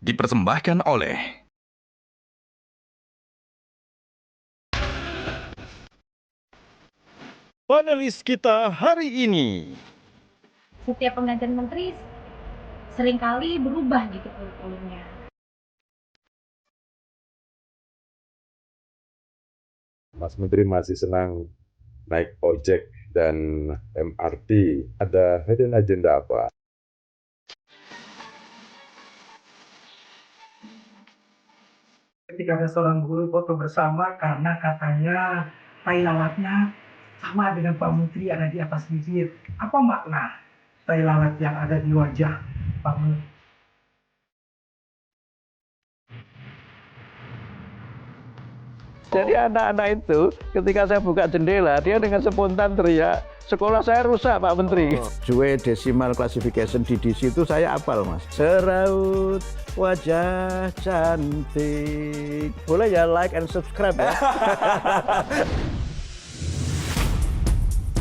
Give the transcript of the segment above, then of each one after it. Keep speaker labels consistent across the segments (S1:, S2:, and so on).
S1: Dipersembahkan oleh panelis kita hari ini.
S2: Setiap penggantian menteri seringkali berubah gitu kurikulumnya.
S3: Mas Menteri masih senang naik ojek dan MRT. Ada hidden agenda apa?
S4: Ketika ada seorang guru foto bersama karena katanya tai lalatnya sama dengan Pak Menteri ada di atas bibir. Apa makna tai lalat yang ada di wajah Pak Menteri?
S5: Jadi anak-anak itu ketika saya buka jendela, dia dengan spontan teriak, sekolah saya rusak Pak Menteri. Dua decimal classification DDC itu saya apal Mas. Seraut wajah cantik. Boleh ya like and subscribe ya.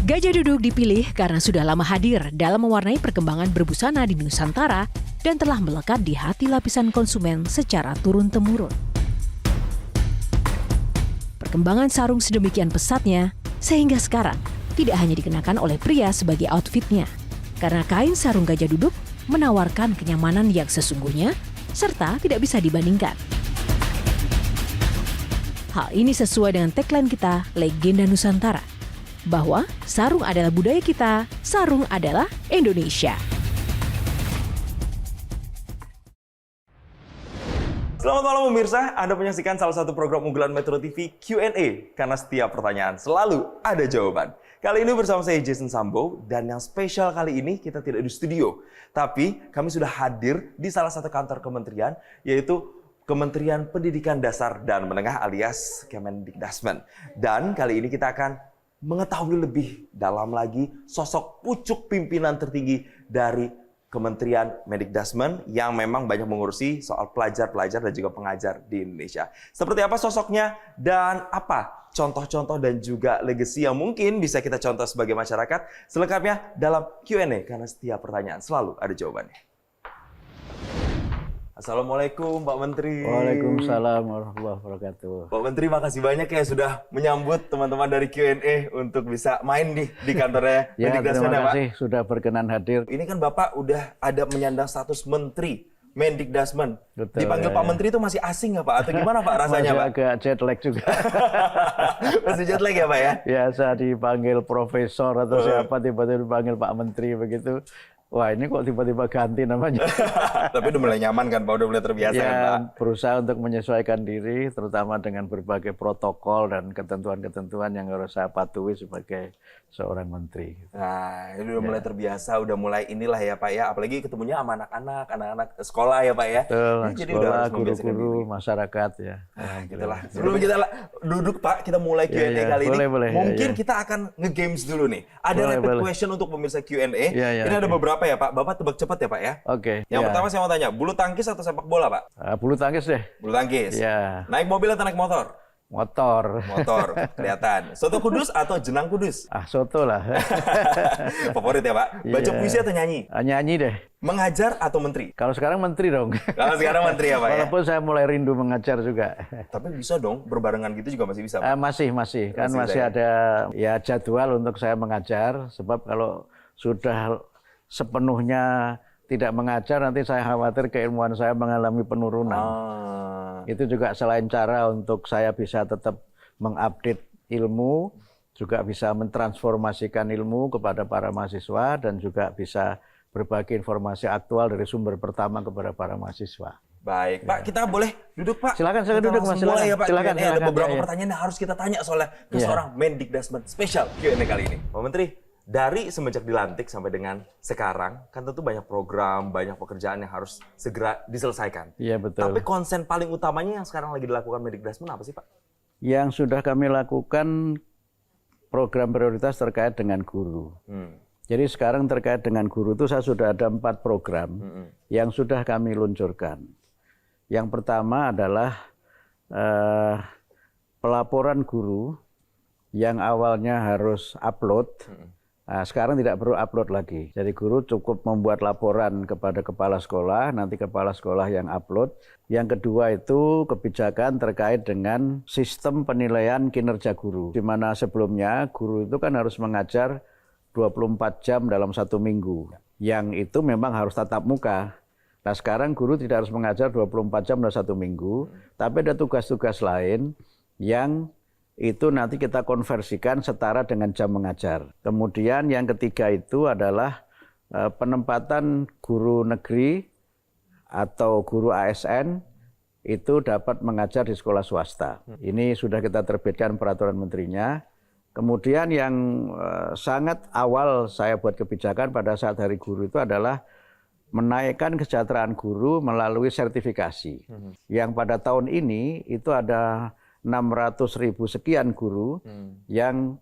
S6: Gajah Duduk dipilih karena sudah lama hadir dalam mewarnai perkembangan berbusana di Nusantara dan telah melekat di hati lapisan konsumen secara turun-temurun. Perkembangan sarung sedemikian pesatnya, sehingga sekarang tidak hanya dikenakan oleh pria sebagai outfitnya, karena kain sarung Gajah Duduk menawarkan kenyamanan yang sesungguhnya, serta tidak bisa dibandingkan. Hal ini sesuai dengan tagline kita, Legenda Nusantara, bahwa sarung adalah budaya kita, sarung adalah Indonesia.
S7: Selamat malam pemirsa, Anda menyaksikan salah satu program unggulan Metro TV Q&A, karena setiap pertanyaan selalu ada jawaban. Kali ini bersama saya Jason Sambo, dan yang spesial kali ini kita tidak di studio, tapi kami sudah hadir di salah satu kantor kementerian, yaitu Kementerian Pendidikan Dasar dan Menengah alias Kemendikdasmen. Dan kali ini kita akan mengetahui lebih dalam lagi sosok pucuk pimpinan tertinggi dari Kementerian Mendikdasmen yang memang banyak mengurusi soal pelajar-pelajar dan juga pengajar di Indonesia. Seperti apa sosoknya dan apa contoh-contoh dan juga legacy yang mungkin bisa kita contoh sebagai masyarakat? Selengkapnya dalam Q&A, karena setiap pertanyaan selalu ada jawabannya. Assalamualaikum Pak Menteri.
S5: Waalaikumsalam warahmatullahi wabarakatuh.
S7: Pak Menteri, makasih banyak ya sudah menyambut teman-teman dari Q&A untuk bisa main di kantornya
S5: Ya,
S7: Mendikdasmen ya
S5: terima
S7: Pak.
S5: kasih sudah berkenan hadir.
S7: Ini kan Bapak udah ada menyandang status Menteri Mendikdasmen.
S5: Betul,
S7: Dipanggil
S5: ya,
S7: Pak
S5: ya.
S7: Menteri itu masih asing nggak Pak? Atau gimana Pak rasanya
S5: Masih
S7: Pak?
S5: agak jet lag juga.
S7: Masih jet lag ya Pak ya?
S5: Biasa dipanggil profesor atau siapa, tiba-tiba dipanggil Pak Menteri begitu. Wah, ini kok tiba-tiba ganti namanya.
S7: Tapi udah mulai nyaman kan Pak? Udah mulai terbiasa
S5: Ya,
S7: kan Pak?
S5: berusaha untuk menyesuaikan diri, terutama dengan berbagai protokol dan ketentuan-ketentuan yang harus saya patuhi sebagai seorang menteri.
S7: Nah, ini udah mulai terbiasa, udah mulai inilah ya Pak ya. Apalagi ketemunya sama anak-anak sekolah ya Pak ya.
S5: Betul,
S7: Ini jadi udah
S5: sekolah,
S7: harus membiasakan
S5: guru-guru,
S7: diri.
S5: masyarakat ya.
S7: Nah, gitulah. Sebelum kita duduk Pak, kita mulai Q&A
S5: Ya, ya.
S7: kali ini.
S5: Boleh,
S7: Mungkin
S5: ya, ya.
S7: kita akan nge-games dulu nih. Ada
S5: Boleh,
S7: rapid
S5: boleh.
S7: question untuk pemirsa Q&A.
S5: Ya, ya,
S7: Ini ada
S5: oke.
S7: beberapa ya Pak. Bapak tebak cepat ya Pak ya.
S5: Oke.
S7: Yang
S5: ya.
S7: pertama saya mau tanya, bulu tangkis atau sepak bola Pak?
S5: Bulu tangkis deh.
S7: Bulu tangkis.
S5: Ya.
S7: Naik mobil atau naik motor?
S5: Motor.
S7: Motor, kelihatan. Soto Kudus atau jenang Kudus?
S5: Ah, soto lah.
S7: Favorit ya Pak? Baca
S5: Iya.
S7: puisi atau nyanyi?
S5: Nyanyi deh.
S7: Mengajar atau menteri?
S5: Kalau sekarang menteri dong.
S7: Kalau sekarang menteri ya Pak ya?
S5: Walaupun saya mulai rindu mengajar juga.
S7: Tapi bisa dong, berbarengan gitu juga masih bisa Pak?
S5: Masih. Kan
S7: Masih
S5: masih
S7: bisa ya?
S5: ada ya jadwal untuk saya mengajar. Sebab kalau sudah sepenuhnya tidak mengajar, nanti saya khawatir keilmuan saya mengalami penurunan. Itu juga selain cara untuk saya bisa tetap mengupdate ilmu, juga bisa mentransformasikan ilmu kepada para mahasiswa, dan juga bisa berbagi informasi aktual dari sumber pertama kepada para mahasiswa.
S7: Baik, Pak, kita boleh duduk Pak?
S5: Silakan
S7: Kita
S5: duduk,
S7: langsung
S5: Mas.
S7: mulai
S5: Silakan.
S7: ya Pak.
S5: Silakan,
S7: Q&A. Ada
S5: silakan.
S7: beberapa
S5: Ya, ya.
S7: pertanyaan yang harus kita tanya soalnya ke
S5: Ya.
S7: seorang Mendikdasmen spesial Q&A kali ini. Pak Menteri, dari semenjak dilantik sampai dengan sekarang, kan tentu banyak program, banyak pekerjaan yang harus segera diselesaikan.
S5: Iya, betul.
S7: Tapi konsen paling utamanya yang sekarang lagi dilakukan Mendikdasmen apa sih Pak?
S5: Yang sudah kami lakukan program prioritas terkait dengan guru. Jadi sekarang terkait dengan guru itu saya sudah ada 4 program yang sudah kami luncurkan. Yang pertama adalah pelaporan guru yang awalnya harus upload Nah, sekarang tidak perlu upload lagi. Jadi guru cukup membuat laporan kepada kepala sekolah, nanti kepala sekolah yang upload. Yang kedua itu kebijakan terkait dengan sistem penilaian kinerja guru. Di mana sebelumnya guru itu kan harus mengajar 24 jam dalam 1 minggu. Yang itu memang harus tatap muka. Nah sekarang guru tidak harus mengajar 24 jam dalam 1 minggu, tapi ada tugas-tugas lain yang itu nanti kita konversikan setara dengan jam mengajar. Kemudian yang ketiga itu adalah penempatan guru negeri atau guru ASN itu dapat mengajar di sekolah swasta. Ini sudah kita terbitkan peraturan menterinya. Kemudian yang sangat awal saya buat kebijakan pada saat Hari Guru itu adalah menaikkan kesejahteraan guru melalui sertifikasi. Yang pada tahun ini itu ada 600.000 sekian guru yang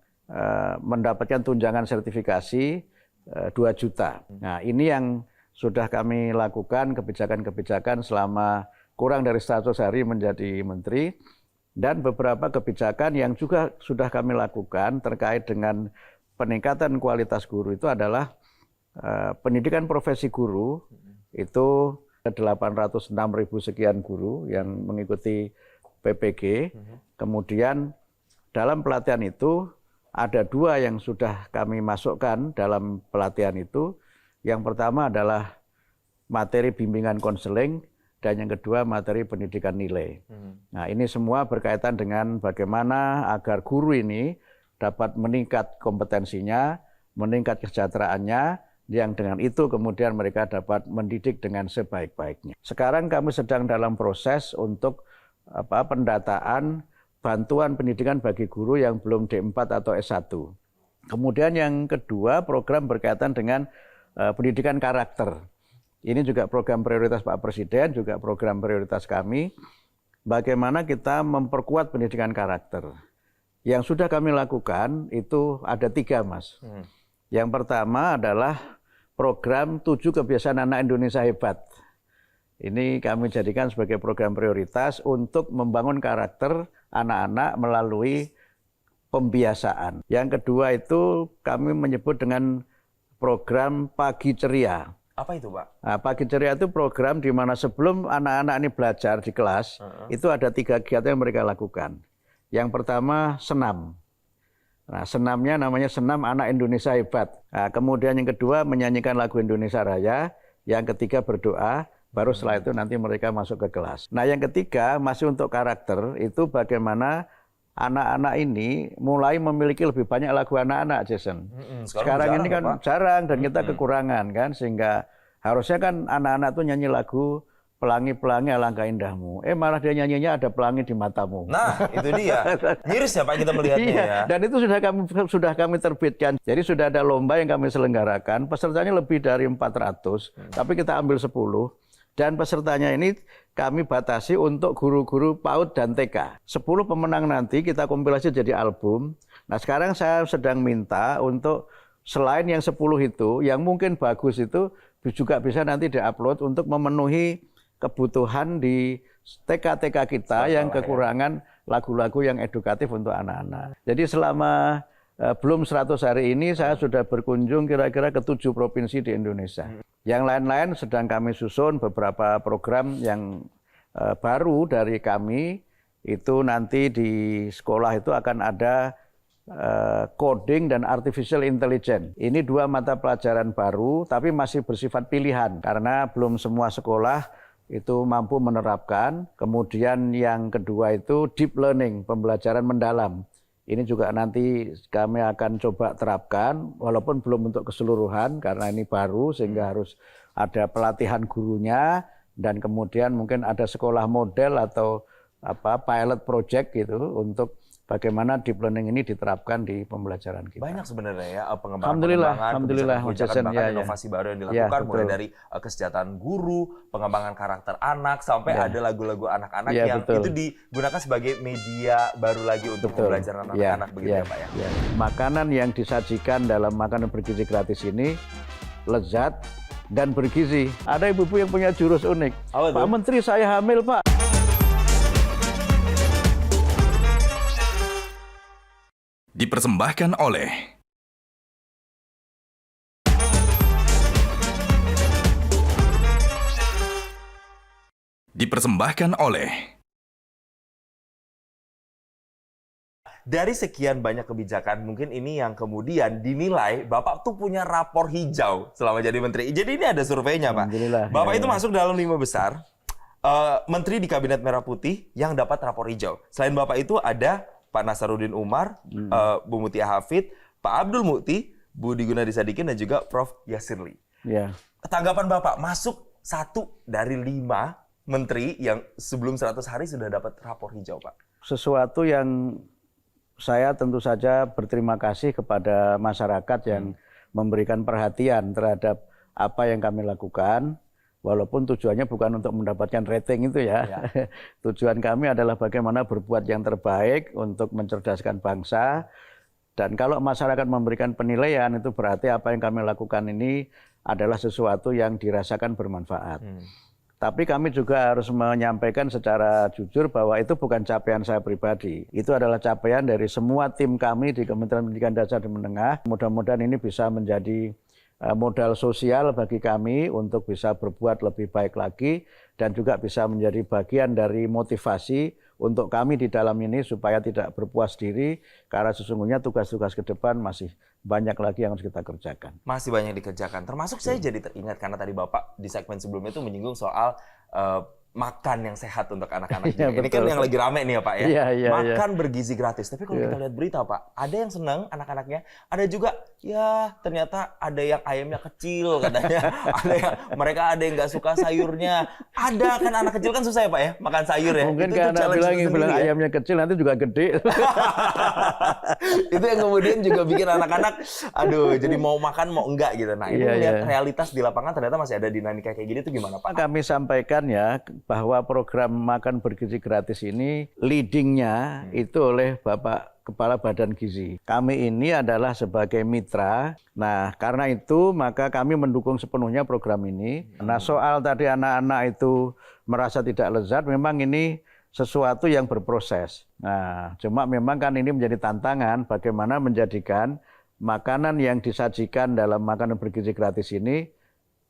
S5: mendapatkan tunjangan sertifikasi 2 juta. Nah ini yang sudah kami lakukan kebijakan-kebijakan selama kurang dari 100 hari menjadi menteri. Dan beberapa kebijakan yang juga sudah kami lakukan terkait dengan peningkatan kualitas guru itu adalah pendidikan profesi guru itu 806.000 sekian guru yang mengikuti PPG. Kemudian dalam pelatihan itu ada 2 yang sudah kami masukkan dalam pelatihan itu. Yang pertama adalah materi bimbingan konseling dan yang kedua materi pendidikan nilai. Nah ini semua berkaitan dengan bagaimana agar guru ini dapat meningkat kompetensinya, meningkat kesejahteraannya, yang dengan itu kemudian mereka dapat mendidik dengan sebaik-baiknya. Sekarang kami sedang dalam proses untuk pendataan bantuan pendidikan bagi guru yang belum D4 atau S1. Kemudian yang kedua program berkaitan dengan pendidikan karakter. Ini juga program prioritas Pak Presiden, juga program prioritas kami. Bagaimana kita memperkuat pendidikan karakter. Yang sudah kami lakukan itu ada 3, Mas. Yang pertama adalah program 7 kebiasaan anak Indonesia hebat. Ini kami jadikan sebagai program prioritas untuk membangun karakter anak-anak melalui pembiasaan. Yang kedua itu kami menyebut dengan program Pagi Ceria.
S7: Apa itu, Pak?
S5: Nah, Pagi Ceria itu program di mana sebelum anak-anak ini belajar di kelas, itu ada 3 kegiatan yang mereka lakukan. Yang pertama senam. Nah, senamnya namanya Senam Anak Indonesia Hebat. Nah, kemudian yang kedua menyanyikan lagu Indonesia Raya. Yang ketiga berdoa. Baru setelah itu nanti mereka masuk ke kelas. Nah, yang ketiga masih untuk karakter itu bagaimana anak-anak ini mulai memiliki lebih banyak lagu anak-anak, Jason. Sekarang ini kan jarang dan kita kekurangan kan, sehingga harusnya kan anak-anak tuh nyanyi lagu Pelangi-pelangi alangkah indahmu. Malah dia nyanyinya ada pelangi di matamu.
S7: Nah, itu dia. Miris ya Pak kita melihatnya ya.
S5: Dan itu sudah kami terbitkan. Jadi sudah ada lomba yang kami selenggarakan. Pesertanya lebih dari 400, tapi kita ambil 10. Dan pesertanya ini kami batasi untuk guru-guru PAUD dan TK. 10 pemenang nanti kita kompilasi jadi album. Nah sekarang saya sedang minta untuk selain yang 10 itu, yang mungkin bagus itu juga bisa nanti diupload untuk memenuhi kebutuhan di TK-TK kita yang kekurangan lagu-lagu yang edukatif untuk anak-anak. Jadi selama belum 100 hari ini saya sudah berkunjung kira-kira ke 7 provinsi di Indonesia. Yang lain-lain sedang kami susun beberapa program yang baru dari kami. Itu nanti di sekolah itu akan ada coding dan artificial intelligence. Ini 2 mata pelajaran baru tapi masih bersifat pilihan karena belum semua sekolah itu mampu menerapkan. Kemudian yang kedua itu deep learning, pembelajaran mendalam. Ini juga nanti kami akan coba terapkan, walaupun belum untuk keseluruhan, karena ini baru, sehingga harus ada pelatihan gurunya, dan kemudian mungkin ada sekolah model atau pilot project gitu, untuk bagaimana deep learning ini diterapkan di pembelajaran kita.
S7: Banyak sebenarnya ya
S5: Alhamdulillah,
S7: kebijakan bahkan
S5: ya,
S7: inovasi baru yang dilakukan, mulai dari kesejahteraan guru, pengembangan karakter anak, sampai ada lagu-lagu anak-anak yang itu digunakan sebagai media baru lagi untuk pembelajaran anak-anak begitu ya Pak ya.
S5: Makanan yang disajikan dalam makanan bergizi gratis ini lezat dan bergizi. Ada ibu-ibu yang punya jurus unik. Pak Menteri, saya hamil Pak.
S1: Dipersembahkan oleh dipersembahkan oleh
S7: Dari sekian banyak kebijakan, mungkin ini yang kemudian dinilai Bapak tuh punya rapor hijau selama jadi menteri. Jadi ini ada surveinya, Pak.
S5: Alhamdulillah,
S7: Bapak
S5: ya,
S7: itu masuk dalam 5 besar menteri di Kabinet Merah Putih yang dapat rapor hijau. Selain Bapak itu ada Pak Nasaruddin Umar, Bu Mutia Hafid, Pak Abdul Mukti, Budi Gunadi Sadikin, dan juga Prof. Yasirli.
S5: Ya.
S7: Tanggapan Bapak, masuk 1 dari 5 menteri yang sebelum 100 hari sudah dapat rapor hijau, Pak.
S5: Sesuatu yang saya tentu saja berterima kasih kepada masyarakat yang memberikan perhatian terhadap apa yang kami lakukan, walaupun tujuannya bukan untuk mendapatkan rating itu ya. Tujuan kami adalah bagaimana berbuat yang terbaik untuk mencerdaskan bangsa. Dan kalau masyarakat memberikan penilaian, itu berarti apa yang kami lakukan ini adalah sesuatu yang dirasakan bermanfaat. Tapi kami juga harus menyampaikan secara jujur bahwa itu bukan capaian saya pribadi. Itu adalah capaian dari semua tim kami di Kementerian Pendidikan Dasar dan Menengah. Mudah-mudahan ini bisa menjadi modal sosial bagi kami untuk bisa berbuat lebih baik lagi dan juga bisa menjadi bagian dari motivasi untuk kami di dalam ini supaya tidak berpuas diri karena sesungguhnya tugas-tugas ke depan masih banyak lagi yang harus kita kerjakan.
S7: Masih banyak dikerjakan. Termasuk saya jadi teringat karena tadi Bapak di segmen sebelumnya itu menyinggung soal makan yang sehat untuk anak-anak.
S5: Iya,
S7: Ini kan
S5: betul.
S7: yang lagi rame nih ya Pak ya.
S5: Iya,
S7: Makan bergizi gratis. Tapi kalau kita lihat berita Pak, ada yang senang anak-anaknya, ada juga ya ternyata ada yang ayamnya kecil katanya. Mereka ada yang nggak suka sayurnya. Ada kan anak kecil kan susah ya Pak ya makan sayur ya.
S5: Mungkin
S7: Itu
S5: karena
S7: challenge
S5: bilang
S7: tersendiri ya.
S5: ayamnya kecil nanti juga gede.
S7: Itu yang kemudian juga bikin anak-anak aduh jadi mau makan mau enggak gitu. Nah, ini
S5: Iya,
S7: melihat
S5: iya.
S7: realitas di lapangan ternyata masih ada dinamika kayak gini itu gimana Pak?
S5: Kami sampaikan ya bahwa program makan bergizi gratis ini leadingnya itu oleh Bapak Kepala Badan Gizi. Kami ini adalah sebagai mitra. Nah, karena itu maka kami mendukung sepenuhnya program ini. Nah, soal tadi anak-anak itu merasa tidak lezat, memang ini sesuatu yang berproses. Nah, cuma memang kan ini menjadi tantangan bagaimana menjadikan makanan yang disajikan dalam makanan bergizi gratis ini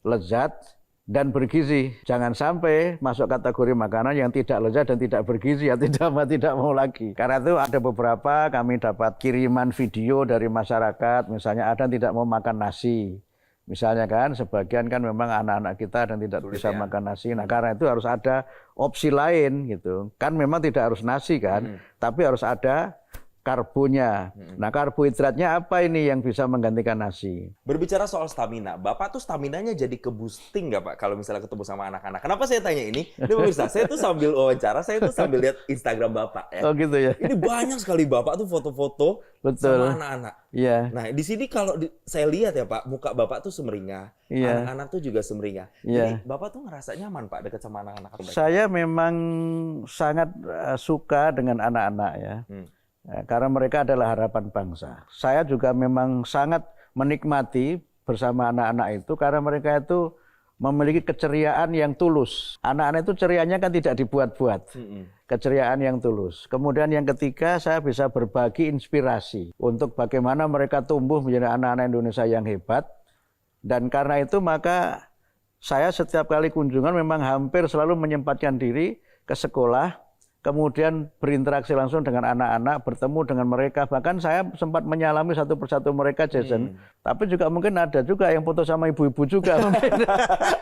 S5: lezat dan bergizi. Jangan sampai masuk kategori makanan yang tidak lezat dan tidak bergizi, ya tidak mau lagi. Karena itu ada beberapa kami dapat kiriman video dari masyarakat, misalnya ada yang tidak mau makan nasi. Misalnya kan, sebagian kan memang anak-anak kita dan tidak
S7: Sulit
S5: bisa
S7: ya.
S5: makan nasi. Nah, karena itu harus ada opsi lain gitu. Kan memang tidak harus nasi kan, tapi harus ada karbonya. Nah, karbohidratnya apa ini yang bisa menggantikan nasi?
S7: Berbicara soal stamina, Bapak tuh staminanya jadi ke-boosting nggak Pak kalau misalnya ketemu sama anak-anak? Kenapa saya tanya ini? Ini pemirsa, saya tuh sambil wawancara, saya tuh sambil lihat Instagram Bapak ya.
S5: Oh gitu ya.
S7: Ini banyak sekali Bapak tuh foto-foto
S5: Betul.
S7: sama anak-anak.
S5: Iya.
S7: Nah, di sini kalau saya lihat ya Pak, muka Bapak tuh semeringah,
S5: Iya.
S7: anak-anak tuh juga semeringah.
S5: Iya.
S7: Jadi Bapak tuh ngerasa nyaman Pak dekat sama anak-anak mereka?
S5: Saya memang sangat suka dengan anak-anak ya. Karena mereka adalah harapan bangsa. Saya juga memang sangat menikmati bersama anak-anak itu karena mereka itu memiliki keceriaan yang tulus. Anak-anak itu cerianya kan tidak dibuat-buat. Keceriaan yang tulus. Kemudian yang ketiga, saya bisa berbagi inspirasi untuk bagaimana mereka tumbuh menjadi anak-anak Indonesia yang hebat. Dan karena itu maka saya setiap kali kunjungan memang hampir selalu menyempatkan diri ke sekolah, kemudian berinteraksi langsung dengan anak-anak, bertemu dengan mereka. Bahkan saya sempat menyalami satu persatu mereka, Jason. Tapi juga mungkin ada juga yang foto sama ibu-ibu juga.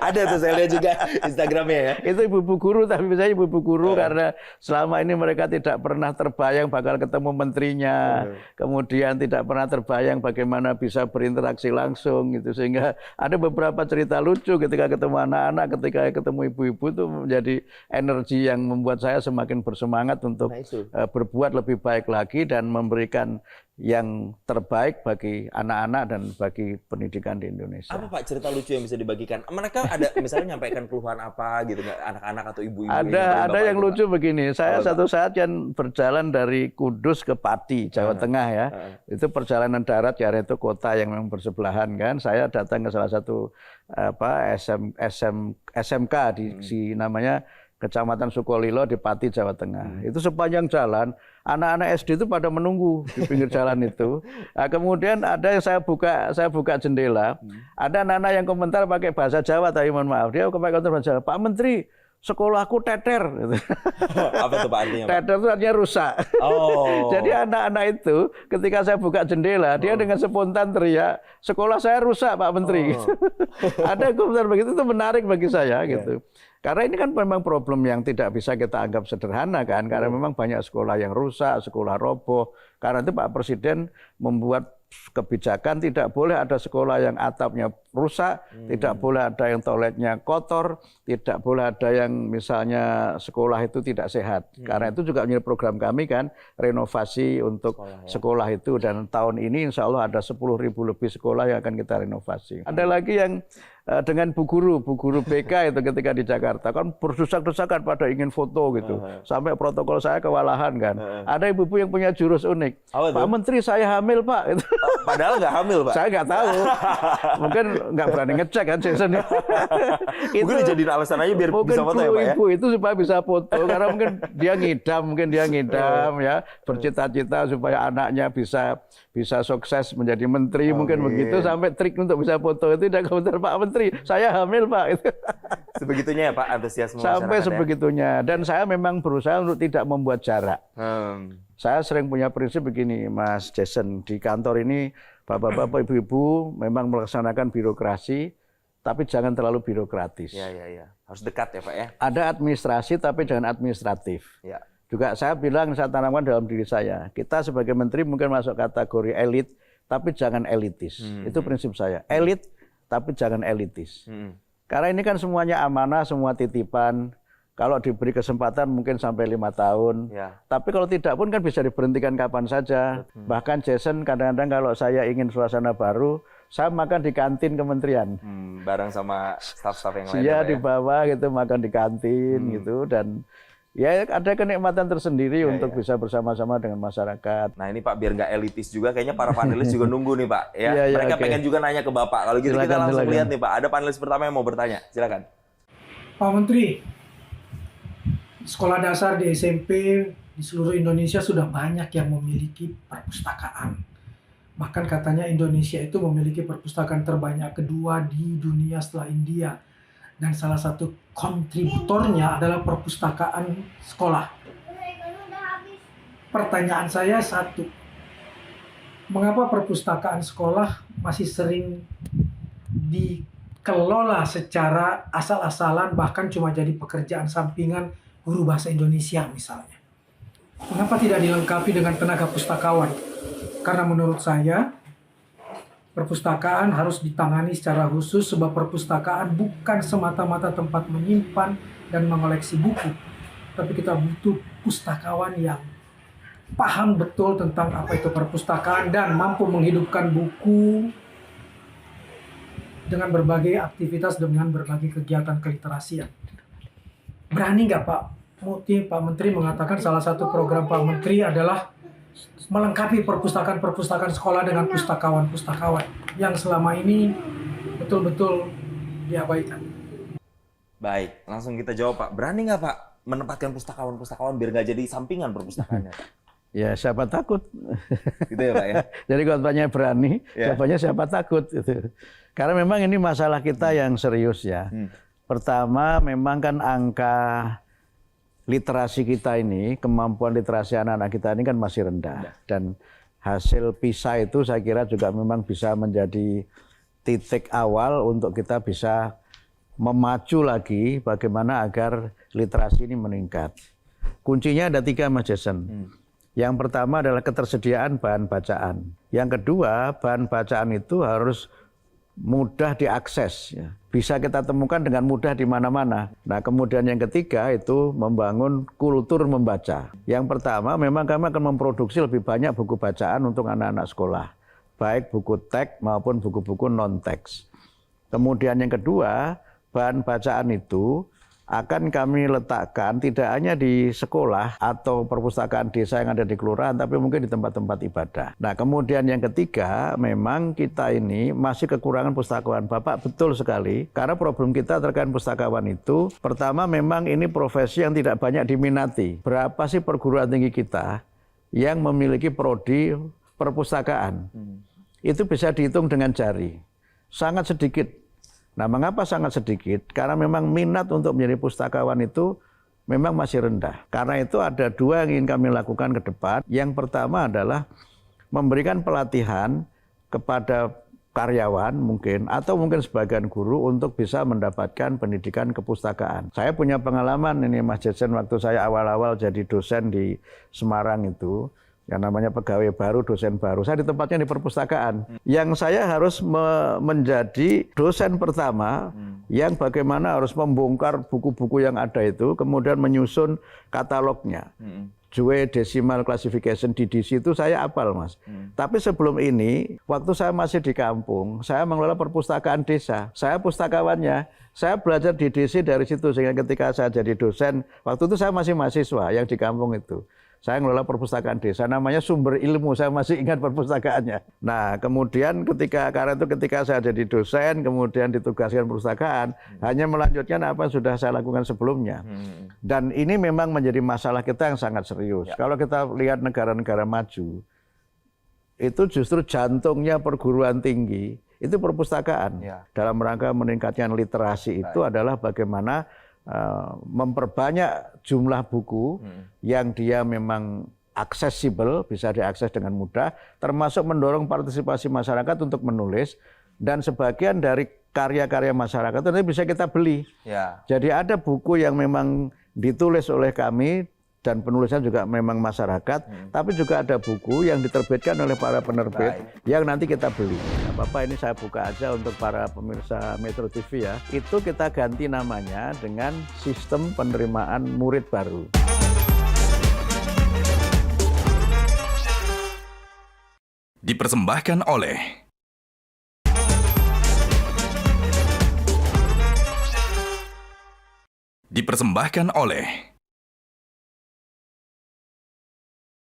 S7: Ada tuh saya lihat juga Instagramnya ya.
S5: Itu ibu-ibu guru, tapi misalnya ibu-ibu guru karena selama ini mereka tidak pernah terbayang bakal ketemu menterinya. Kemudian tidak pernah terbayang bagaimana bisa berinteraksi langsung gitu. Sehingga ada beberapa cerita lucu ketika ketemu anak-anak, ketika ketemu ibu-ibu itu menjadi energi yang membuat saya semakin bersemangat untuk berbuat lebih baik lagi dan memberikan yang terbaik bagi anak-anak dan bagi pendidikan di Indonesia.
S7: Apa Pak cerita lucu yang bisa dibagikan? Mereka ada misalnya nyampaikan keluhan apa gitu nggak anak-anak atau ibu-ibu?
S5: Ada yang lucu begini. Saya satu saat yang berjalan dari Kudus ke Pati, Jawa Tengah ya. Itu perjalanan darat ya, itu kota yang memang bersebelahan kan. Saya datang ke salah satu SMK di namanya Kecamatan Sukolilo di Pati, Jawa Tengah. Itu sepanjang jalan, anak-anak SD itu pada menunggu di pinggir jalan itu. Nah, kemudian ada yang saya buka jendela, ada anak-anak yang komentar pakai bahasa Jawa, tapi mohon maaf, dia pakai komentar bahasa Jawa. Pak Menteri, sekolahku teter. Gitu.
S7: Apa itu Pak artinya, Pak?
S5: Teter itu artinya rusak.
S7: Oh.
S5: Jadi anak-anak itu ketika saya buka jendela, dia dengan spontan teriak, sekolah saya rusak Pak Menteri. Ada komentar begitu, itu menarik bagi saya gitu. Karena ini kan memang problem yang tidak bisa kita anggap sederhana kan, karena memang banyak sekolah yang rusak, sekolah roboh. Karena itu Pak Presiden membuat kebijakan tidak boleh ada sekolah yang atapnya rusak, tidak boleh ada yang toiletnya kotor, tidak boleh ada yang misalnya sekolah itu tidak sehat. Karena itu juga menjadi program kami kan, renovasi untuk sekolah itu, dan tahun ini insya Allah ada 10.000 lebih sekolah yang akan kita renovasi. Ada lagi yang dengan bu guru BK itu ketika di Jakarta kan berdesak-desakan pada ingin foto gitu, sampai protokol saya kewalahan kan. Ada ibu-ibu yang punya jurus unik. Pak Menteri saya hamil Pak.
S7: Padahal nggak hamil Pak.
S5: Saya nggak tahu, mungkin nggak berani ngecek kan Jason.
S7: Mungkin dijadiin alasan aja biar bisa foto ya Pak ya.
S5: Ibu itu supaya bisa foto karena mungkin dia ngidam ya, bercita-cita supaya anaknya bisa sukses menjadi menteri, mungkin begitu, sampai trik untuk bisa foto itu tidak komentar Pak Menteri, saya hamil Pak.
S7: Sebegitunya ya Pak antusiasme masyarakat.
S5: Sampai sebegitunya. Dan saya memang berusaha untuk tidak membuat jarak. Saya sering punya prinsip begini, Mas Jason, di kantor ini bapak-bapak, ibu-ibu memang melaksanakan birokrasi, tapi jangan terlalu birokratis.
S7: Iya. Harus dekat ya Pak ya.
S5: Ada administrasi tapi jangan administratif.
S7: Ya.
S5: Juga saya bilang, saya tanamkan dalam diri saya, kita sebagai menteri mungkin masuk kategori elit, tapi jangan elitis. Itu prinsip saya. Elit, tapi jangan elitis. Karena ini kan semuanya amanah, semua titipan. Kalau diberi kesempatan mungkin sampai 5 tahun.
S7: Ya.
S5: Tapi kalau tidak pun kan bisa diberhentikan kapan saja. Bahkan Jason kadang-kadang kalau saya ingin suasana baru, saya makan di kantin kementerian.
S7: Bareng sama staf-staf yang lain.
S5: Dia
S7: ya,
S5: di bawah gitu, makan di kantin gitu, dan ya ada kenikmatan tersendiri untuk bisa bersama-sama dengan masyarakat.
S7: Nah ini Pak, biar nggak elitis juga, kayaknya para panelis juga nunggu nih Pak. Ya. Mereka pengen juga nanya ke Bapak. Kalau gitu kita langsung lihat nih Pak. Ada panelis pertama yang mau bertanya. Silakan.
S4: Pak Menteri, sekolah dasar di SMP di seluruh Indonesia sudah banyak yang memiliki perpustakaan. Bahkan katanya Indonesia itu memiliki perpustakaan terbanyak kedua di dunia setelah India. Dan salah satu kontributornya adalah perpustakaan sekolah. Pertanyaan saya satu, mengapa perpustakaan sekolah masih sering dikelola secara asal-asalan, bahkan cuma jadi pekerjaan sampingan guru bahasa Indonesia misalnya? Mengapa tidak dilengkapi dengan tenaga pustakawan? Karena menurut saya, perpustakaan harus ditangani secara khusus, sebab perpustakaan bukan semata-mata tempat menyimpan dan mengoleksi buku. Tapi kita butuh pustakawan yang paham betul tentang apa itu perpustakaan dan mampu menghidupkan buku dengan berbagai aktivitas, dengan berbagai kegiatan keliterasian. Berani nggak Pak Menteri mengatakan salah satu program Pak Menteri adalah melengkapi perpustakaan sekolah dengan pustakawan yang selama ini betul-betul diabaikan.
S7: Baik, langsung kita jawab Pak. Berani nggak Pak menempatkan pustakawan biar nggak jadi sampingan perpustakaannya?
S5: Ya siapa takut.
S7: Gitu ya Pak ya?
S5: Jadi kalau tanya berani, jawabannya siapa takut. Gitu. Karena memang ini masalah kita yang serius ya. Pertama memang kan angka literasi kita ini, kemampuan literasi anak-anak kita ini kan masih rendah. Dan hasil PISA itu saya kira juga memang bisa menjadi titik awal untuk kita bisa memacu lagi bagaimana agar literasi ini meningkat. Kuncinya ada 3 Mas Jason. Yang pertama adalah ketersediaan bahan bacaan. Yang kedua, bahan bacaan itu harus mudah diakses, ya. Bisa kita temukan dengan mudah di mana-mana. Nah, kemudian yang ketiga itu membangun kultur membaca. Yang pertama, memang kami akan memproduksi lebih banyak buku bacaan untuk anak-anak sekolah, baik buku teks maupun buku-buku non-teks. Kemudian yang kedua, bahan bacaan itu akan kami letakkan tidak hanya di sekolah atau perpustakaan desa yang ada di kelurahan, tapi mungkin di tempat-tempat ibadah. Nah, kemudian yang ketiga, memang kita ini masih kekurangan pustakawan. Bapak betul sekali, karena problem kita terkait pustakawan itu, pertama memang ini profesi yang tidak banyak diminati. Berapa sih perguruan tinggi kita yang memiliki prodi perpustakaan? Itu bisa dihitung dengan jari. Sangat sedikit. Nah, mengapa sangat sedikit? Karena memang minat untuk menjadi pustakawan itu memang masih rendah. Karena itu ada dua yang ingin kami lakukan ke depan. Yang pertama adalah memberikan pelatihan kepada karyawan mungkin, atau mungkin sebagian guru untuk bisa mendapatkan pendidikan kepustakaan. Saya punya pengalaman ini Mas Jason, waktu saya awal-awal jadi dosen di Semarang itu, yang namanya pegawai baru, dosen baru. Saya ditempatkan di perpustakaan. Yang saya harus menjadi dosen pertama yang bagaimana harus membongkar buku-buku yang ada itu, kemudian menyusun katalognya. Dewey Decimal Classification DDC itu saya hafal, Mas. Tapi sebelum ini, waktu saya masih di kampung, saya mengelola perpustakaan desa. Saya pustakawannya. Saya belajar di DC dari situ, sehingga ketika saya jadi dosen, waktu itu saya masih mahasiswa yang di kampung itu. Saya ngelola perpustakaan desa, namanya Sumber Ilmu, saya masih ingat perpustakaannya. Nah, kemudian karena saya jadi dosen, kemudian ditugaskan perpustakaan, hanya melanjutkan apa yang sudah saya lakukan sebelumnya. Dan ini memang menjadi masalah kita yang sangat serius. Kalau kita lihat negara-negara maju, itu justru jantungnya perguruan tinggi, itu perpustakaan. Dalam rangka meningkatkan literasi itu adalah bagaimana memperbanyak jumlah buku yang dia memang aksesibel, bisa diakses dengan mudah, termasuk mendorong partisipasi masyarakat untuk menulis, dan sebagian dari karya-karya masyarakat itu nanti bisa kita beli. Jadi ada buku yang memang ditulis oleh kami, dan penulisnya juga memang masyarakat, tapi juga ada buku yang diterbitkan oleh para penerbit yang nanti kita beli. Nah, Bapak, ini saya buka aja untuk para pemirsa Metro TV ya. Itu kita ganti namanya dengan sistem penerimaan murid baru.
S1: Dipersembahkan oleh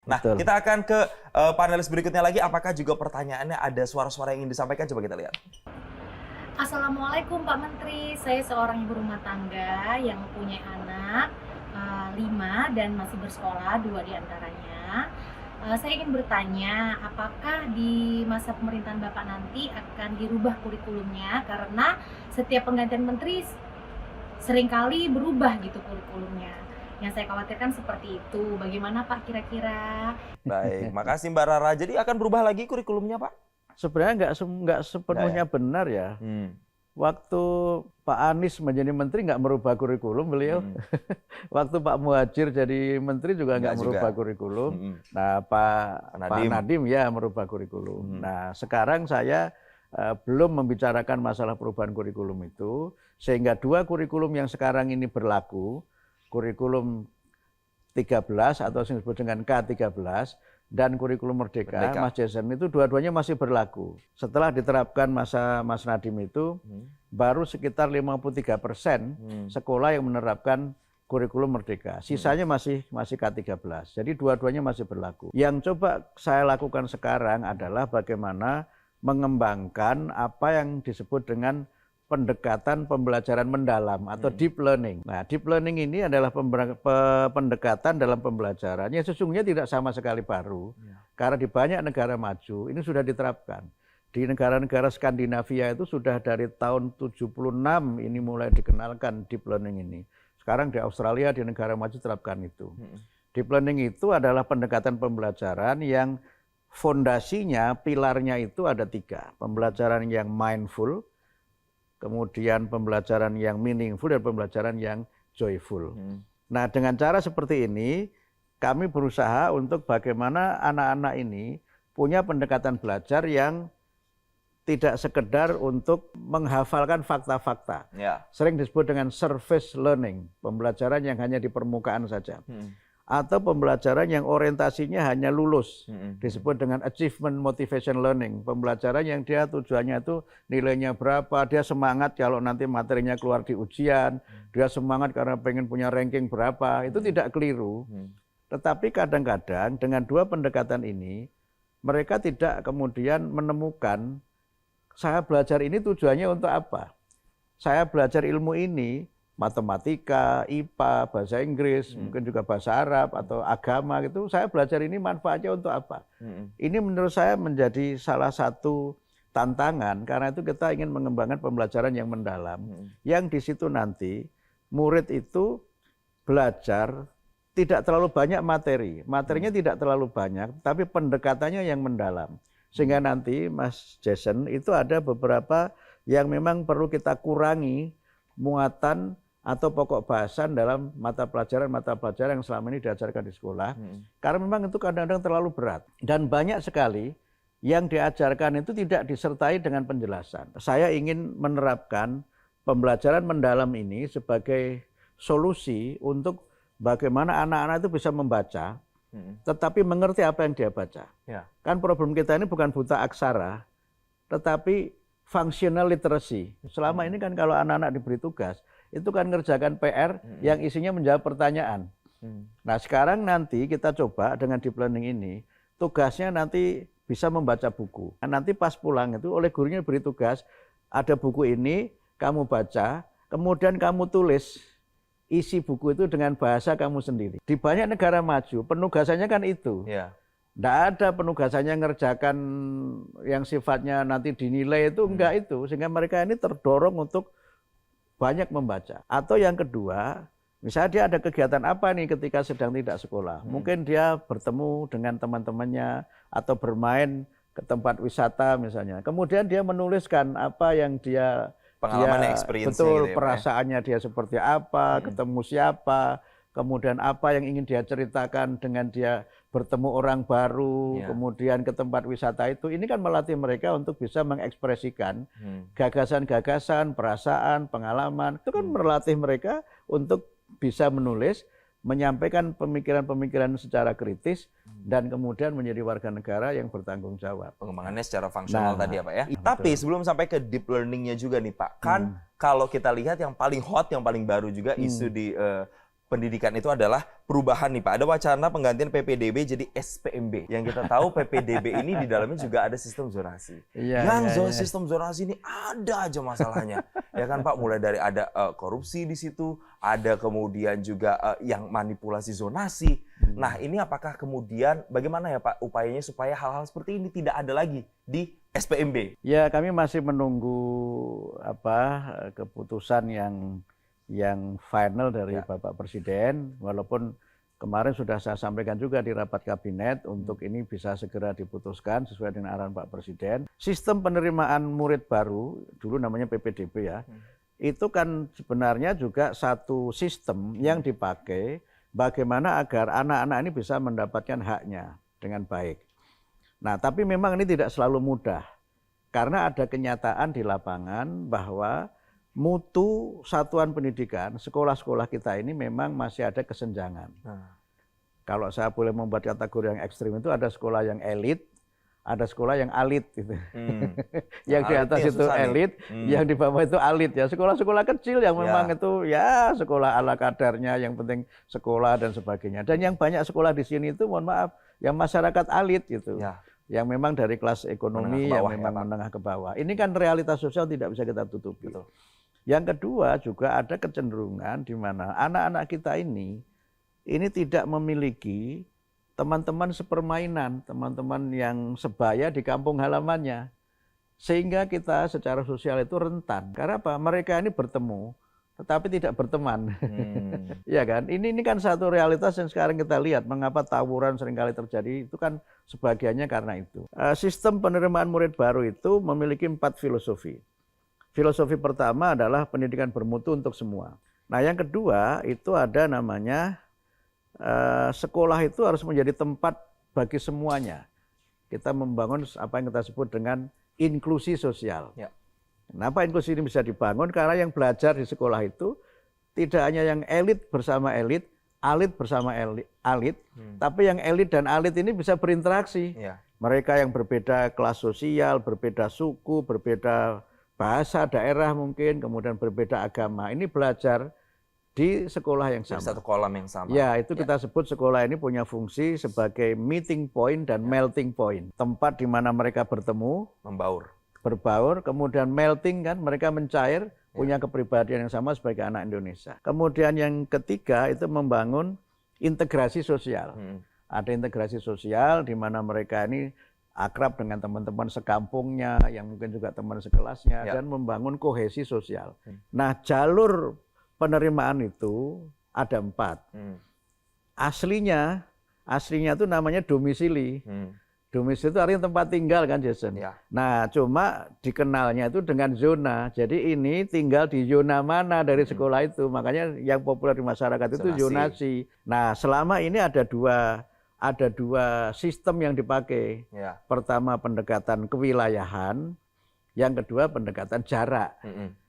S7: Nah,
S5: Betul.
S7: kita akan ke panelis berikutnya lagi. Apakah juga pertanyaannya ada suara-suara yang ingin disampaikan? Coba kita lihat.
S2: Assalamualaikum Pak Menteri, saya seorang ibu rumah tangga yang mempunyai anak 5 dan masih bersekolah, 2 diantaranya. Saya ingin bertanya, apakah di masa pemerintahan Bapak nanti akan dirubah kurikulumnya? Karena setiap penggantian menteri seringkali berubah gitu kurikulumnya. Yang saya khawatirkan seperti itu. Bagaimana Pak kira-kira?
S7: Baik, makasih Mbak Rara. Jadi akan berubah lagi kurikulumnya, Pak?
S5: Sebenarnya nggak sepenuhnya benar ya. Waktu Pak Anies menjadi menteri nggak merubah kurikulum beliau. Waktu Pak Muhadjir jadi menteri juga nggak merubah kurikulum. Nah, Pak Nadiem ya merubah kurikulum. Nah, sekarang saya belum membicarakan masalah perubahan kurikulum itu, sehingga 2 kurikulum yang sekarang ini berlaku, kurikulum 13 atau yang disebut dengan K13 dan kurikulum Merdeka, Mas Jason, itu dua-duanya masih berlaku. Setelah diterapkan masa Mas Nadiem itu, baru sekitar 53% sekolah yang menerapkan kurikulum Merdeka. Sisanya masih K13. Jadi dua-duanya masih berlaku. Yang coba saya lakukan sekarang adalah bagaimana mengembangkan apa yang disebut dengan pendekatan pembelajaran mendalam atau deep learning. Nah, deep learning ini adalah pendekatan dalam pembelajaran yang sesungguhnya tidak sama sekali baru. Karena di banyak negara maju ini sudah diterapkan. Di negara-negara Skandinavia itu sudah dari tahun 76 ini mulai dikenalkan deep learning ini. Sekarang di Australia, di negara maju terapkan itu. Deep learning itu adalah pendekatan pembelajaran yang fondasinya, pilarnya itu ada 3. Pembelajaran yang mindful, kemudian pembelajaran yang meaningful, dan pembelajaran yang joyful. Nah, dengan cara seperti ini, kami berusaha untuk bagaimana anak-anak ini punya pendekatan belajar yang tidak sekedar untuk menghafalkan fakta-fakta. Sering disebut dengan surface learning, pembelajaran yang hanya di permukaan saja. Atau pembelajaran yang orientasinya hanya lulus, disebut dengan achievement motivation learning, pembelajaran yang dia tujuannya itu nilainya berapa, dia semangat kalau nanti materinya keluar di ujian, dia semangat karena pengen punya ranking berapa, itu tidak keliru. Tetapi kadang-kadang dengan 2 pendekatan ini, mereka tidak kemudian menemukan, saya belajar ini tujuannya untuk apa? Saya belajar ilmu ini, matematika, IPA, bahasa Inggris, mungkin juga bahasa Arab atau agama gitu, saya belajar ini manfaatnya untuk apa? Ini menurut saya menjadi salah satu tantangan karena itu kita ingin mengembangkan pembelajaran yang mendalam. Yang di situ nanti murid itu belajar tidak terlalu banyak materi. Materinya tidak terlalu banyak, tapi pendekatannya yang mendalam. Sehingga nanti Mas Jason itu ada beberapa yang memang perlu kita kurangi muatan atau pokok bahasan dalam mata pelajaran yang selama ini diajarkan di sekolah. Karena memang itu kadang-kadang terlalu berat. Dan banyak sekali yang diajarkan itu tidak disertai dengan penjelasan. Saya ingin menerapkan pembelajaran mendalam ini sebagai solusi untuk bagaimana anak-anak itu bisa membaca, tetapi mengerti apa yang dia baca.
S7: Ya.
S5: Kan problem kita ini bukan buta aksara, tetapi functional literacy. Selama ini kan kalau anak-anak diberi tugas, itu kan ngerjakan PR yang isinya menjawab pertanyaan. Nah sekarang nanti kita coba dengan deep learning ini, tugasnya nanti bisa membaca buku. Nah, nanti pas pulang itu oleh gurunya beri tugas, ada buku ini, kamu baca, kemudian kamu tulis isi buku itu dengan bahasa kamu sendiri. Di banyak negara maju, penugasannya kan itu.
S7: Ya.
S5: Tidak ada penugasannya ngerjakan yang sifatnya nanti dinilai itu, enggak itu. Sehingga mereka ini terdorong untuk banyak membaca. Atau yang kedua, misalnya dia ada kegiatan apa nih ketika sedang tidak sekolah. Mungkin dia bertemu dengan teman-temannya atau bermain ke tempat wisata misalnya. Kemudian dia menuliskan apa yang
S7: pengalaman experience
S5: betul
S7: gitu ya,
S5: perasaannya dia seperti apa, ketemu siapa, kemudian apa yang ingin dia ceritakan dengan dia bertemu orang baru, kemudian ke tempat wisata itu. Ini kan melatih mereka untuk bisa mengekspresikan gagasan-gagasan, perasaan, pengalaman. Itu kan melatih mereka untuk bisa menulis, menyampaikan pemikiran-pemikiran secara kritis, dan kemudian menjadi warga negara yang bertanggung jawab.
S7: Pengembangannya secara fungsional tadi ya Pak ya.
S5: Betul.
S7: Tapi sebelum sampai ke deep learningnya juga nih Pak, kan kalau kita lihat yang paling hot, yang paling baru juga isu di pendidikan itu adalah perubahan nih Pak. Ada wacana penggantian PPDB jadi SPMB. Yang kita tahu PPDB ini di dalamnya juga ada sistem zonasi. Sistem zonasi ini ada aja masalahnya. Ya kan Pak, mulai dari ada korupsi di situ, ada kemudian juga yang manipulasi zonasi. Nah, ini apakah kemudian bagaimana ya Pak upayanya supaya hal-hal seperti ini tidak ada lagi di SPMB?
S5: Ya, kami masih menunggu keputusan yang final dari Bapak Presiden, walaupun kemarin sudah saya sampaikan juga di rapat kabinet untuk ini bisa segera diputuskan sesuai dengan arahan Pak Presiden. Sistem penerimaan murid baru, dulu namanya PPDB ya, itu kan sebenarnya juga satu sistem yang dipakai bagaimana agar anak-anak ini bisa mendapatkan haknya dengan baik. Nah, tapi memang ini tidak selalu mudah, karena ada kenyataan di lapangan bahwa mutu satuan pendidikan, sekolah-sekolah kita ini memang masih ada kesenjangan. Kalau saya boleh membuat kategori yang ekstrim itu ada sekolah yang elit, ada sekolah yang alit gitu. Yang di atas itu elit, yang di bawah itu alit ya. Sekolah-sekolah kecil yang memang itu ya sekolah ala kadarnya, yang penting sekolah dan sebagainya. Dan yang banyak sekolah di sini itu mohon maaf, yang masyarakat alit gitu. Yang memang dari kelas ekonomi yang memang menengah ke bawah. Ini kan realitas sosial tidak bisa kita tutupi. Betul. Yang kedua juga ada kecenderungan di mana anak-anak kita ini tidak memiliki teman-teman sepermainan, teman-teman yang sebaya di kampung halamannya. Sehingga kita secara sosial itu rentan. Karena apa? Mereka ini bertemu, tetapi tidak berteman. Ya kan? Ini kan satu realitas yang sekarang kita lihat. Mengapa tawuran seringkali terjadi, itu kan sebagiannya karena itu. Sistem penerimaan murid baru itu memiliki 4 filosofi. Filosofi pertama adalah pendidikan bermutu untuk semua. Nah yang kedua itu ada namanya sekolah itu harus menjadi tempat bagi semuanya. Kita membangun apa yang kita sebut dengan inklusi sosial. Kenapa inklusi ini bisa dibangun? Karena yang belajar di sekolah itu tidak hanya yang elit bersama elit, alit bersama alit, tapi yang elit dan alit ini bisa berinteraksi. Mereka yang berbeda kelas sosial, berbeda suku, berbeda bahasa daerah mungkin, kemudian berbeda agama. Ini belajar di sekolah yang sama.
S7: Satu kolam yang sama.
S5: Ya, itu kita sebut sekolah ini punya fungsi sebagai meeting point dan melting point. Tempat di mana mereka bertemu, berbaur, kemudian melting kan, mereka mencair, punya kepribadian yang sama sebagai anak Indonesia. Kemudian yang ketiga itu membangun integrasi sosial. Ada integrasi sosial di mana mereka ini akrab dengan teman-teman sekampungnya, yang mungkin juga teman sekelasnya, dan membangun kohesi sosial. Nah, jalur penerimaan itu ada 4. Aslinya itu namanya domisili. Domisili itu artinya tempat tinggal kan, Jason? Nah, cuma dikenalnya itu dengan zona. Jadi ini tinggal di zona mana dari sekolah itu. Makanya yang populer di masyarakat itu zonasi. Nah, selama ini ada dua sistem yang dipakai. Pertama pendekatan kewilayahan, yang kedua pendekatan jarak.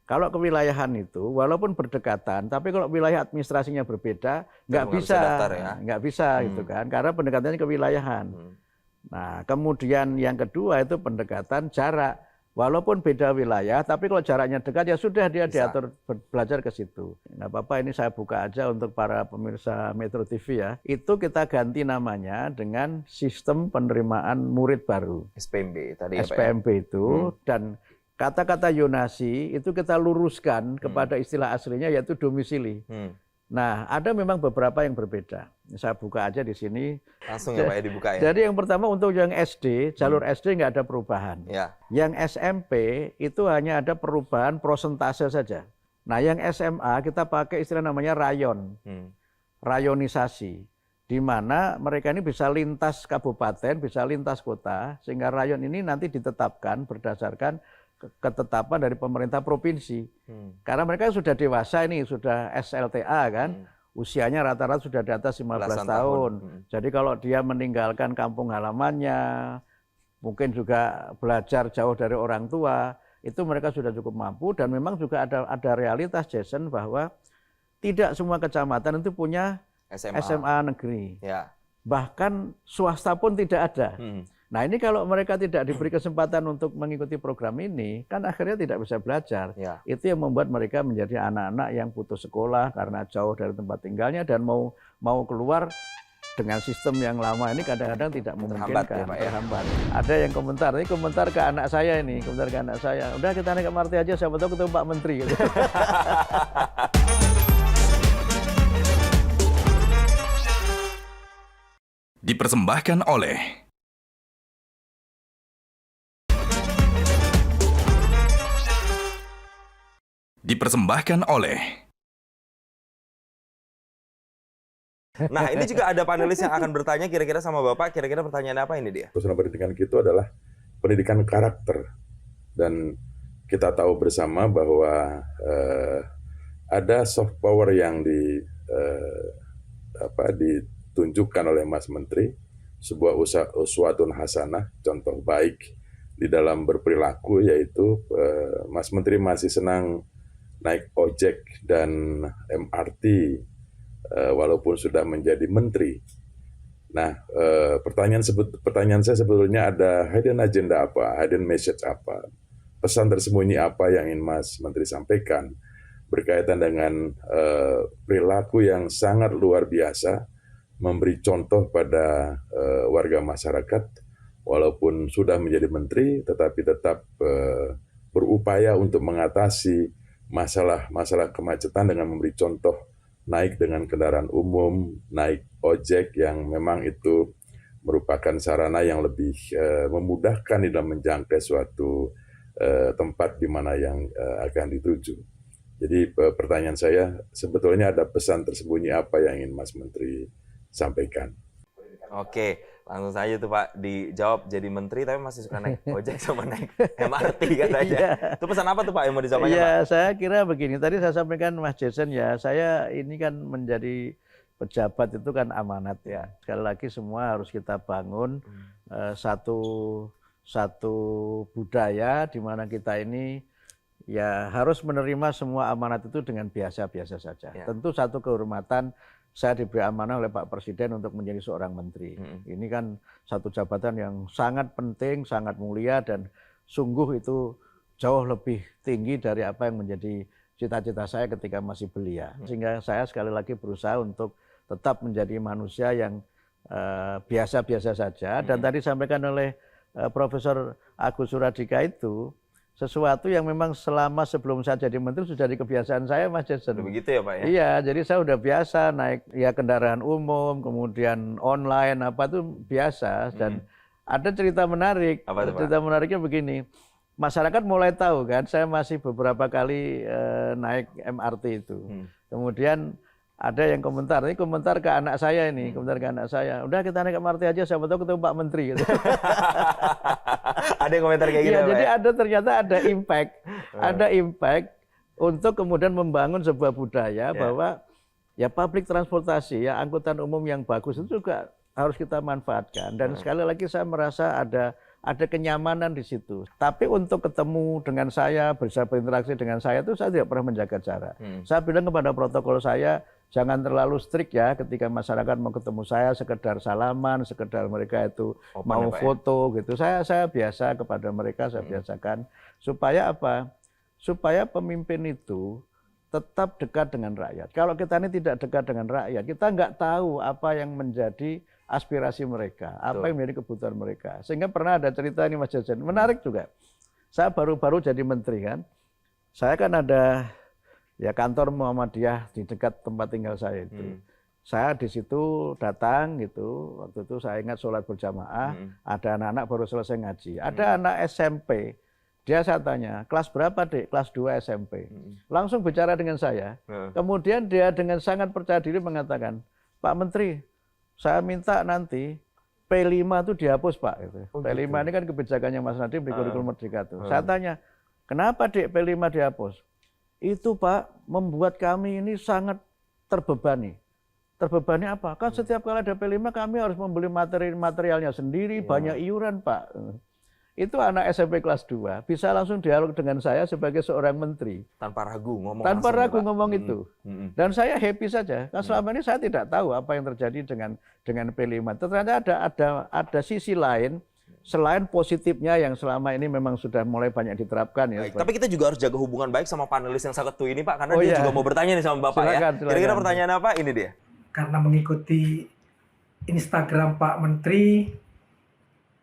S5: Kalau kewilayahan itu walaupun berdekatan, tapi kalau wilayah administrasinya berbeda, nggak bisa gitu kan, karena pendekatannya kewilayahan. Nah, kemudian yang kedua itu pendekatan jarak. Walaupun beda wilayah, tapi kalau jaraknya dekat ya sudah dia diatur belajar ke situ. Nggak apa-apa, ini saya buka aja untuk para pemirsa Metro TV ya. Itu kita ganti namanya dengan sistem penerimaan murid baru.
S7: SPMB tadi ya, Pak?
S5: SPMB itu, dan kata-kata zonasi itu kita luruskan kepada istilah aslinya yaitu domisili. Nah, ada memang beberapa yang berbeda. Saya buka aja di sini.
S7: Langsung ya Pak ya, dibuka ya.
S5: Jadi yang pertama untuk yang SD, jalur SD nggak ada perubahan. Yang SMP itu hanya ada perubahan prosentase saja. Nah, yang SMA kita pakai istilah namanya rayon. Rayonisasi. Di mana mereka ini bisa lintas kabupaten, bisa lintas kota, sehingga rayon ini nanti ditetapkan berdasarkan ketetapan dari pemerintah provinsi. Karena mereka sudah dewasa ini, sudah SLTA kan, usianya rata-rata sudah di atas 15 tahun. Jadi kalau dia meninggalkan kampung halamannya, mungkin juga belajar jauh dari orang tua, itu mereka sudah cukup mampu. Dan memang juga ada realitas, Jason, bahwa tidak semua kecamatan itu punya SMA negeri. Bahkan swasta pun tidak ada. Nah, ini kalau mereka tidak diberi kesempatan untuk mengikuti program ini, kan akhirnya tidak bisa belajar. Itu yang membuat mereka menjadi anak-anak yang putus sekolah karena jauh dari tempat tinggalnya, dan mau keluar dengan sistem yang lama ini kadang-kadang tidak memungkinkan, terhambat. Ada yang komentar, ini komentar ke anak saya ini, komentar ke anak saya. Udah kita naik MRT aja, siapa tahu ketemu Pak Menteri. Gitu.
S1: Dipersembahkan oleh
S7: Nah, ini juga ada panelis yang akan bertanya kira-kira sama Bapak, kira-kira pertanyaan apa ini dia?
S3: Personal pendidikan itu adalah pendidikan karakter. Dan kita tahu bersama bahwa ada soft power yang ditunjukkan oleh Mas Menteri, sebuah uswatun hasanah, contoh baik di dalam berperilaku, yaitu Mas Menteri masih senang naik ojek dan MRT walaupun sudah menjadi menteri. Nah, pertanyaan saya sebetulnya ada hidden agenda apa, hidden message apa, pesan tersembunyi apa yang ingin Mas Menteri sampaikan berkaitan dengan perilaku yang sangat luar biasa, memberi contoh pada warga masyarakat, walaupun sudah menjadi menteri, tetapi tetap berupaya untuk mengatasi masalah kemacetan dengan memberi contoh naik dengan kendaraan umum, naik ojek yang memang itu merupakan sarana yang lebih memudahkan di dalam menjangkau suatu tempat di mana yang akan dituju. Jadi pertanyaan saya, sebetulnya ada pesan tersembunyi apa yang ingin Mas Menteri sampaikan?
S7: Oke, langsung saja tuh Pak dijawab, jadi menteri tapi masih suka naik ojek sama naik MRT katanya. Itu pesan apa tuh Pak yang mau disampaikan?
S5: Ya,
S7: Pak?
S5: saya kira begini, tadi saya sampaikan Mas Jason ya, saya ini kan menjadi pejabat itu kan amanat ya. Sekali lagi semua harus kita bangun satu budaya di mana kita ini ya harus menerima semua amanat itu dengan biasa-biasa saja. Tentu satu kehormatan, saya diberi amanah oleh Pak Presiden untuk menjadi seorang menteri. Ini kan satu jabatan yang sangat penting, sangat mulia, dan sungguh itu jauh lebih tinggi dari apa yang menjadi cita-cita saya ketika masih belia. Sehingga saya sekali lagi berusaha untuk tetap menjadi manusia yang biasa-biasa saja. Dan tadi sampaikan oleh Profesor Agus Suradika itu, sesuatu yang memang selama sebelum saya jadi menteri sudah di kebiasaan saya, Mas Jason.
S7: Begitu ya Pak ya?
S5: Iya, jadi saya udah biasa naik ya kendaraan umum, kemudian online apa itu biasa, dan ada cerita menarik.
S7: Apa itu, Pak?
S5: Cerita menariknya begini. Masyarakat mulai tahu kan, saya masih beberapa kali naik MRT itu. Kemudian ada yang komentar, ini komentar ke anak saya ini, komentar ke anak saya. Udah kita naik MRT aja, siapa tahu ketemu Pak Menteri. Gitu.
S7: Ada yang komentar kayak gitu.
S5: Iya,
S7: ya,
S5: jadi
S7: Pak?
S5: ternyata ada impact untuk kemudian membangun sebuah budaya bahwa ya public transportasi, ya angkutan umum yang bagus itu juga harus kita manfaatkan. Dan sekali lagi saya merasa ada kenyamanan di situ. Tapi untuk ketemu dengan saya, bisa berinteraksi dengan saya itu saya tidak pernah menjaga jarak. Saya bilang kepada protokol saya, jangan terlalu strict ya ketika masyarakat mau ketemu saya, sekedar salaman, sekedar mereka itu
S7: Open
S5: mau
S7: ya, Pak, ya?
S5: foto gitu. Saya biasa kepada mereka, saya biasakan. Supaya apa? Supaya pemimpin itu tetap dekat dengan rakyat. Kalau kita ini tidak dekat dengan rakyat, kita nggak tahu apa yang menjadi aspirasi mereka, apa yang menjadi kebutuhan mereka. Sehingga pernah ada cerita ini Mas Jajan, menarik juga. Saya baru-baru jadi menteri kan, saya kan ada ya kantor Muhammadiyah di dekat tempat tinggal saya itu. Saya di situ datang gitu, waktu itu saya ingat sholat berjamaah, ada anak-anak baru selesai ngaji, ada anak SMP. Dia saya tanya, kelas berapa Dek? Kelas 2 SMP. Langsung bicara dengan saya. Kemudian dia dengan sangat percaya diri mengatakan, Pak Menteri, saya minta nanti P5 itu dihapus Pak. Gitu. P5 ini kan kebijakannya Mas Nadiem di kurikulum Merdeka itu. Saya tanya, kenapa Dek P5 dihapus? Itu Pak membuat kami ini sangat terbebani. Terbebani apa? Kan setiap kali ada P5 kami harus membeli materialnya sendiri, banyak iuran Pak. Itu anak SMP kelas 2 bisa langsung dialog dengan saya sebagai seorang menteri.
S7: Tanpa ragu ngomong.
S5: Tanpa
S7: langsung,
S5: ragu
S7: Pak.
S5: ngomong itu. Dan saya happy saja. Karena selama ini saya tidak tahu apa yang terjadi dengan P5. Ternyata ada sisi lain selain positifnya yang selama ini memang sudah mulai banyak diterapkan ya.
S7: Baik, tapi kita juga harus jaga hubungan baik sama panelis yang satu ini Pak, karena
S5: Oh,
S7: dia
S5: iya.
S7: juga mau bertanya nih sama Bapak
S5: Silakan,
S7: ya. Kira-kira
S5: silakan.
S7: pertanyaan apa? Ini dia.
S4: Karena mengikuti Instagram Pak Menteri,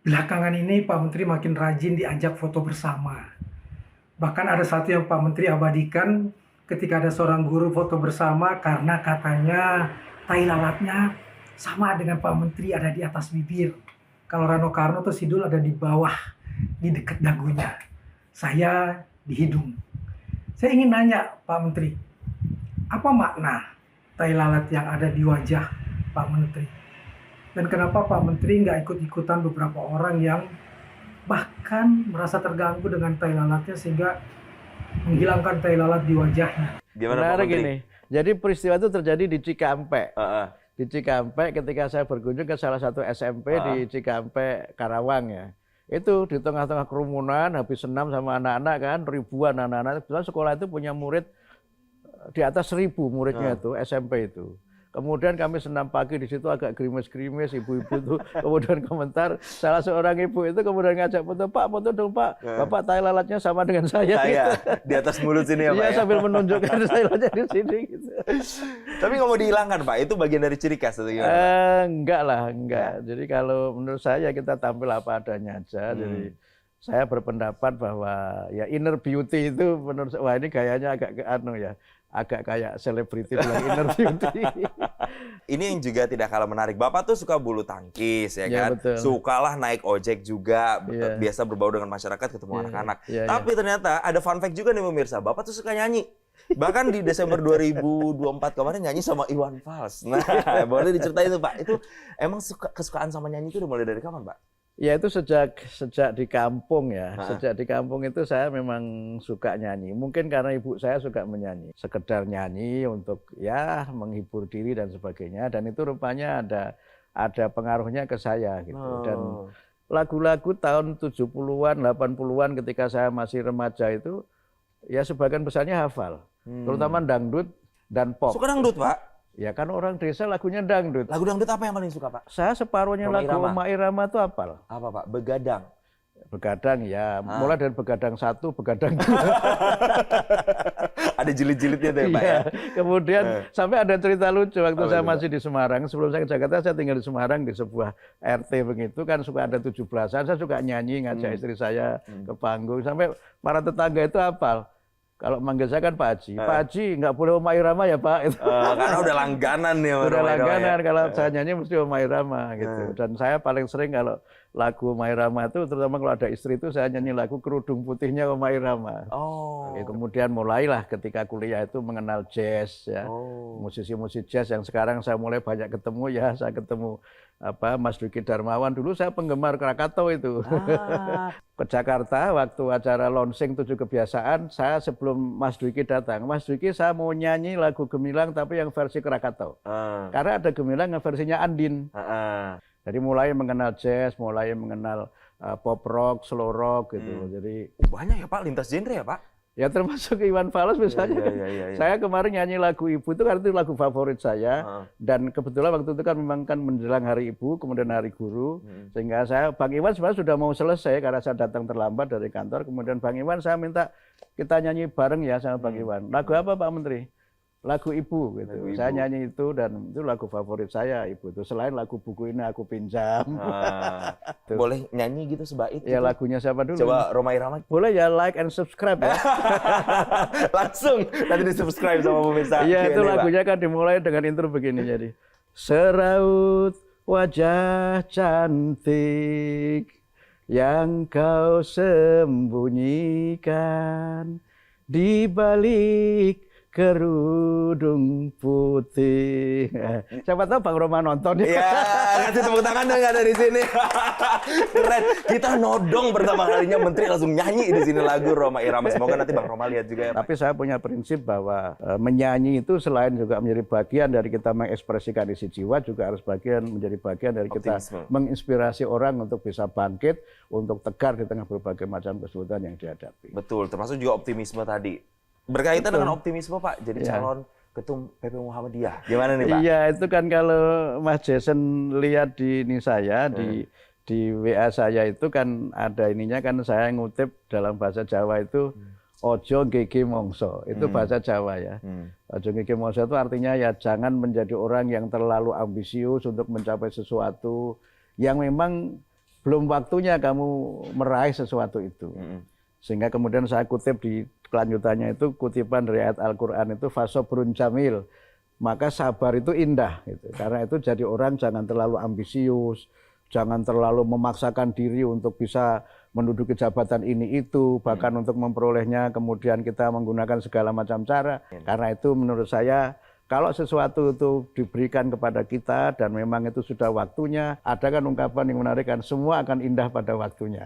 S4: belakangan ini Pak Menteri makin rajin diajak foto bersama. Bahkan ada satu yang Pak Menteri abadikan ketika ada seorang guru foto bersama karena katanya tai lalatnya sama dengan Pak Menteri ada di atas bibir. Kalau Rano Karno tuh Sidul ada di bawah, di dekat dagunya. Saya di hidung. Saya ingin nanya Pak Menteri, apa makna tai lalat yang ada di wajah Pak Menteri? Dan kenapa Pak Menteri nggak ikut-ikutan beberapa orang yang bahkan merasa terganggu dengan tai lalatnya sehingga menghilangkan tai lalat di wajahnya?
S7: Gimana Pak
S5: Menarik
S7: Menteri?
S5: ini. Jadi peristiwa itu terjadi di Cikampek.
S7: Heeh.
S5: Di Cikampek ketika saya berkunjung ke salah satu SMP di Cikampek, Karawang ya. Itu di tengah-tengah kerumunan, habis senam sama anak-anak kan, ribuan anak-anak. Kebetulan sekolah itu punya murid di atas 1.000 muridnya itu, SMP itu. Kemudian kami senam pagi di situ agak gerimis-gerimis, ibu-ibu itu kemudian komentar, salah seorang ibu itu kemudian ngajak foto, Pak foto dong Pak, Bapak tai lalatnya sama dengan saya.
S7: Saya
S5: Gitu.
S7: di atas mulut sini ya Pak
S5: Iya
S7: ya.
S5: sambil menunjukkan tai lalatnya di sini. Gitu.
S7: Tapi nggak mau dihilangkan Pak, itu bagian dari ciri khas atau gimana?
S5: Enggak lah, enggak. Jadi kalau menurut saya kita tampil apa adanya aja. Jadi saya berpendapat bahwa ya inner beauty itu menurut saya, wah ini gayanya agak kayak selebriti bilang inner beauty.
S7: Ini yang juga tidak kalah menarik. Bapak tuh suka bulu tangkis ya
S5: Ya,
S7: kan?
S5: betul.
S7: Sukalah naik ojek juga,
S5: Iya.
S7: biasa berbaur dengan masyarakat, ketemu
S5: Iya,
S7: anak-anak.
S5: iya, iya.
S7: Tapi ternyata ada fun fact juga nih pemirsa, Bapak tuh suka nyanyi. Bahkan di Desember 2024 kemarin nyanyi sama Iwan Fals. Nah, boleh diceritain tuh Pak, itu emang kesukaan sama nyanyi itu udah mulai dari kapan Pak?
S5: Ya itu sejak di kampung ya.
S7: Ha.
S5: Sejak di kampung itu saya memang suka nyanyi. Mungkin karena ibu saya suka menyanyi. Sekedar nyanyi untuk ya menghibur diri dan sebagainya. Dan itu rupanya ada pengaruhnya ke saya gitu. Dan lagu-lagu tahun 70-an, 80-an ketika saya masih remaja itu ya sebagian besarnya hafal. Terutama dangdut dan pop.
S7: Suka dangdut Pak?
S5: Ya kan orang desa lagunya dangdut.
S7: Lagu dangdut apa yang paling suka Pak?
S5: Saya separuhnya
S7: Rhoma
S5: lagu
S7: Irama.
S5: Rhoma Irama itu hafal.
S7: Apa Pak? Begadang.
S5: Begadang ya, mulai dari begadang 1, begadang 2.
S7: Ada jilid-jilidnya tuh ya Pak ya?
S5: Iya. Kemudian sampai ada cerita lucu waktu
S7: Apa
S5: saya
S7: itu,
S5: masih di Semarang. Sebelum saya ke Jakarta, saya tinggal di Semarang di sebuah RT begitu kan suka ada 17-an. Saya suka nyanyi ngajak istri saya ke panggung. Sampai para tetangga itu hafal. Kalau manggil saya kan Pak Haji. Pak Haji nggak boleh Rhoma Irama ya Pak. Itu.
S7: Karena udah langganan nih sama
S5: Udah
S7: Rhoma Irama
S5: langganan
S7: ya.
S5: kalau saya nyanyi mesti Rhoma Irama gitu. Dan saya paling sering kalau lagu Omah Irama itu, terutama kalau ada istri itu saya nyanyi lagu Kerudung Putihnya Omah Irama.
S7: Oh.
S5: Kemudian mulailah ketika kuliah itu mengenal jazz ya. Musisi-musisi jazz yang sekarang saya mulai banyak ketemu ya, saya ketemu Mas Dwiki Darmawan, dulu saya penggemar Krakatau itu. Ke Jakarta waktu acara launching 7 Kebiasaan, saya sebelum Mas Dwiki datang, Mas Dwiki saya mau nyanyi lagu Gemilang tapi yang versi Krakatau. Karena ada Gemilang yang versinya Andin. Jadi mulai mengenal jazz, mulai mengenal pop rock, slow rock gitu. Jadi
S7: banyak ya Pak, lintas genre ya Pak?
S5: ya termasuk Iwan Fals misalnya.
S7: Iya.
S5: Saya kemarin nyanyi lagu Ibu itu karena itu lagu favorit saya. Dan kebetulan waktu itu kan memang kan menjelang Hari Ibu, kemudian Hari Guru. Sehingga Bang Iwan sebenarnya sudah mau selesai karena saya datang terlambat dari kantor. Kemudian Bang Iwan saya minta kita nyanyi bareng ya sama Bang Iwan. Lagu apa Pak Menteri? Lagu Ibu gitu. Lagu Ibu. Saya nyanyi itu dan itu lagu favorit saya Ibu itu. Selain lagu Buku Ini Aku Pinjam.
S7: Boleh nyanyi gitu sebait?
S5: Ya gitu. Lagunya siapa dulu?
S7: Coba Rhoma Irama.
S5: Boleh ya, like and subscribe ya.
S7: Langsung nanti di subscribe sama pemirsa.
S5: Iya itu lagunya kan dimulai dengan intro begini jadi. Seraut wajah cantik yang kau sembunyikan di balik kerudung putih. Siapa tahu Bang Rhoma nonton.
S7: Iya, kasih tepuk tangan dong ada di sini. Keren. Kita nodong pertama kalinya Menteri langsung nyanyi di sini lagu Rhoma Irama. Semoga nanti Bang Rhoma lihat juga ya.
S5: Tapi saya punya prinsip bahwa menyanyi itu selain juga menjadi bagian dari kita mengekspresikan isi jiwa, juga harus menjadi bagian dari kita menginspirasi orang untuk bisa bangkit, untuk tegar di tengah berbagai macam kesulitan yang dihadapi.
S7: Betul, termasuk juga optimisme tadi. Berkaitan dengan optimisme Pak, jadi calon ketum PP Muhammadiyah. Gimana nih Pak?
S5: Iya, itu kan kalau Mas Jason lihat di ini saya, di WA saya itu kan ada ininya kan saya ngutip dalam bahasa Jawa itu ojo gege mongso. Itu bahasa Jawa ya. Ojo gege mongso itu artinya ya jangan menjadi orang yang terlalu ambisius untuk mencapai sesuatu yang memang belum waktunya kamu meraih sesuatu itu. Sehingga kemudian saya kutip di kelanjutannya itu kutipan dari ayat Al-Quran itu fasobrun jamil, maka sabar itu indah gitu. Karena itu jadi orang jangan terlalu ambisius, jangan terlalu memaksakan diri untuk bisa menduduki jabatan ini itu, bahkan untuk memperolehnya kemudian kita menggunakan segala macam cara. Karena itu menurut saya kalau sesuatu itu diberikan kepada kita dan memang itu sudah waktunya, ada kan ungkapan yang menarik kan, semua akan indah pada waktunya.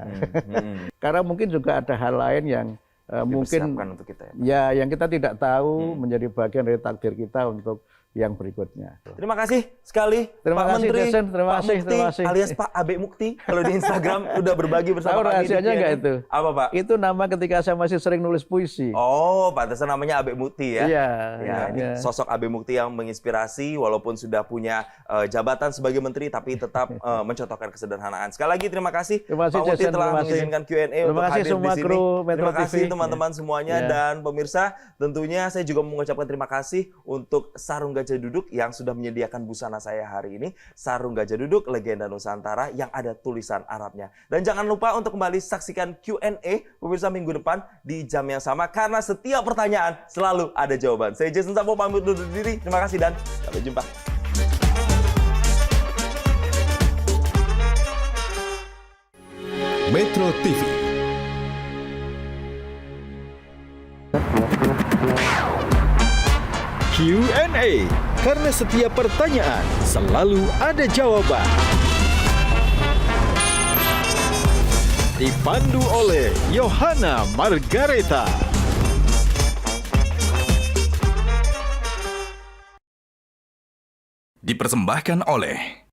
S5: Karena mungkin juga ada hal lain yang mungkin
S7: untuk kita, ya
S5: yang kita tidak tahu menjadi bagian dari takdir kita untuk yang berikutnya.
S7: Terima kasih sekali
S5: terima
S7: Pak
S5: kasih,
S7: Menteri,
S5: Jason. Terima
S7: Pak
S5: kasih,
S7: Mukti,
S5: terima kasih.
S7: alias Pak Abe Mukti kalau di Instagram udah berbagi bersama
S5: tahu
S7: kami.
S5: Rahasianya nggak itu?
S7: Apa Pak?
S5: Itu nama ketika saya masih sering nulis puisi.
S7: Oh, pantesan namanya Abe Mukti ya?
S5: Iya.
S7: Ini sosok Abe Mukti yang menginspirasi walaupun sudah punya jabatan sebagai menteri tapi tetap mencontohkan kesederhanaan. Sekali lagi terima kasih Pak Mukti telah mengizinkan Q&A untuk hadir di sini. Terima kasih teman-teman semuanya dan pemirsa. Tentunya saya juga mengucapkan terima kasih untuk Sarung Gajah Duduk yang sudah menyediakan busana saya hari ini. Sarung Gajah Duduk Legenda Nusantara yang ada tulisan Arabnya. Dan jangan lupa untuk kembali saksikan Q&A pemirsa minggu depan di jam yang sama karena setiap pertanyaan selalu ada jawaban. Saya Jason Sambo pamit undur diri. Terima kasih dan sampai jumpa.
S1: Metro TV.
S8: Q&A, karena setiap pertanyaan selalu ada jawaban. Dipandu oleh Yohana Margareta.
S1: Dipersembahkan oleh